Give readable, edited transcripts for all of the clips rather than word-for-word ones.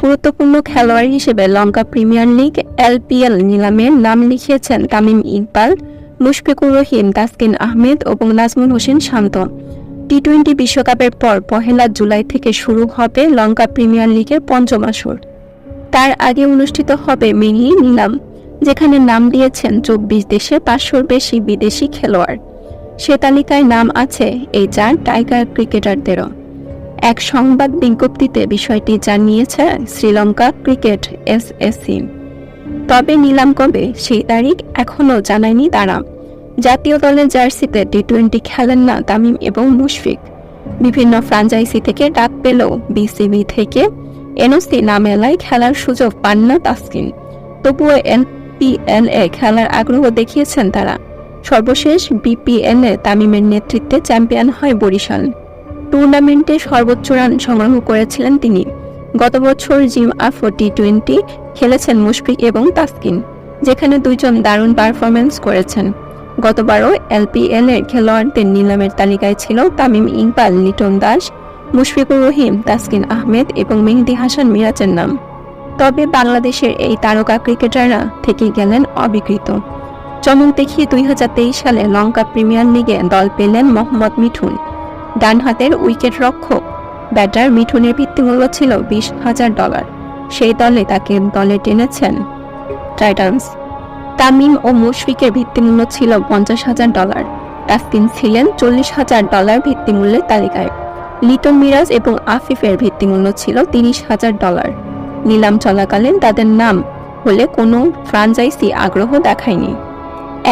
গুরুত্বপূর্ণ খেলোয়াড় হিসেবে লঙ্কা প্রিমিয়ার লিগ LPL নিলামে নাম লিখিয়েছেন তামিম ইকবাল, মুশফিকুর রহিম, তাসকিন আহমেদ এবং নাজমুল হোসেন শান্ত। টি-20 বিশ্বকাপের পর 1 জুলাই থেকে শুরু হবে লঙ্কা প্রিমিয়ার লিগের পঞ্চম আসর। তার আগে অনুষ্ঠিত হবে মিনি নিলাম, যেখানে নাম দিয়েছেন 24 দেশের 500-র বেশি বিদেশি খেলোয়াড়। সে তালিকায় নাম আছে এই 4 টাইগার ক্রিকেটারদেরও। এক সংবাদ বিজ্ঞপ্তিতে বিষয়টি জানিয়েছে শ্রীলঙ্কা ক্রিকেট SSC। তবে নিলাম কবে সেই তারিখ এখনও জানায়নি তারা। জাতীয় দলের জার্সিতে টি-20 খেলেন না তামিম এবং মুশফিক। বিভিন্ন ফ্র্যাঞ্চাইজি থেকে ডাক পেলেও BCB থেকে NOC না মেলায় খেলার সুযোগ পান না তাসকিন। তবুও LPL এ খেলার আগ্রহ দেখিয়েছেন তারা। সর্বশেষ BPL এ তামিমের নেতৃত্বে চ্যাম্পিয়ন হয় বরিশাল। টুর্নামেন্টে সর্বোচ্চ রান সংগ্রহ করেছিলেন তিনি। গত বছর জিম আফ্রো টি-20 খেলেছেন মুশফিক এবং তাসকিন, যেখানে দুইজন দারুণ পারফরমেন্স করেছেন। গতবারও LPL এর খেলোয়াড়দের নিলামের তালিকায় ছিল তামিম ইকবাল, লিটন দাস, মুশফিকুর রহিম, তাসকিন আহমেদ এবং মেহেদী হাসান মিরাজের নাম। তবে বাংলাদেশের এই তারকা ক্রিকেটাররা থেকে গেলেন অবিকৃত। চমক দেখিয়ে 2023 সালে লঙ্কা প্রিমিয়ার লিগে দল পেলেন মোহাম্মদ মিঠুন। ডান হাতের উইকেট রক্ষক ব্যাটার মিঠুনের ভিত্তিমূল্য ছিল $20,000। সেই দলে তাকে দলে টেনেছেন টাইটান্স। তামিম ও মুশফিকের ভিত্তিমূল্য ছিল $50,000। তাসকিন ছিলেন $40,000 ভিত্তিমূল্যের তালিকায়। লিটন, মিরাজ এবং আফিফের ভিত্তিমূল্য ছিল $30,000। নিলাম চলাকালীন তাদের নাম হলে কোনো ফ্র্যাঞ্চাইজি আগ্রহ দেখায়নি।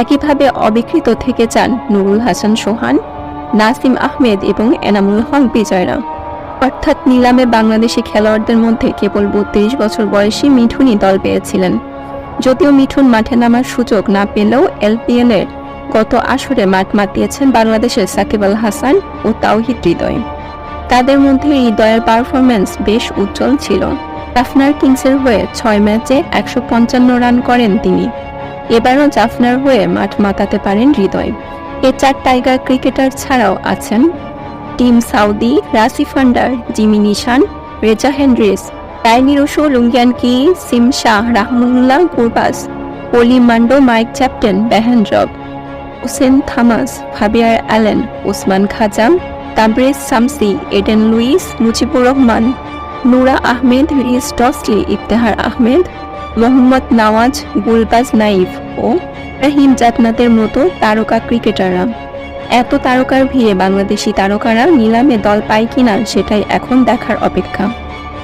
একইভাবে অবিকৃত থেকে যান নুরুল হাসান সোহান, নাসিম আহমেদ এবং এনামুল হক বিজয়রা। অর্থাৎ নিলামে বাংলাদেশি খেলোয়াড়দের মধ্যে কেবল 32 বছর বয়সী মিঠুনই দল পেয়েছিলেন। যদিও মিঠুন মাঠে নামার সুযোগ না পেলেও LPL এর গত আসরে মাঠ মাতিয়েছেন বাংলাদেশের সাকিব আল হাসান ও তাওহিদ হৃদয়। তাদের মধ্যে হৃদয়ের পারফরম্যান্স বেশ উজ্জ্বল ছিল। জাফনার কিংসের হয়ে 6 ম্যাচে 155 রান করেন তিনি। এবারও জাফনার হয়ে মাঠ মাতাতে পারেন হৃদয়। এ 4 টাইগার ক্রিকেটার ছাড়াও আছেন Tim Southee, Rassie Vander, Jimmy Neesham, Reeza Hendricks, Tiny Rossouw, Lungi কি, Naseem Shah, Rahmanullah Gurbaz, Polly Mando, Mike Chapman, বেহেন রব, Oshane Thomas, Fabian Allen, Usman Khawaja, Tabraiz Shamsi, Evin Lewis, Mujibur Rahman, Noor Ahmad, রিস ডসলি, ইফতেহার আহমেদ, মোহাম্মদ নওয়াজ, গুলবাজ নাইফ ও রাহিম জান্নাতের মতো তারকা ক্রিকেটাররা। এত তারকার ভিড়ে বাংলাদেশি তারকারা নিলামে দল পায় কিনা সেটাই এখন দেখার অপেক্ষা।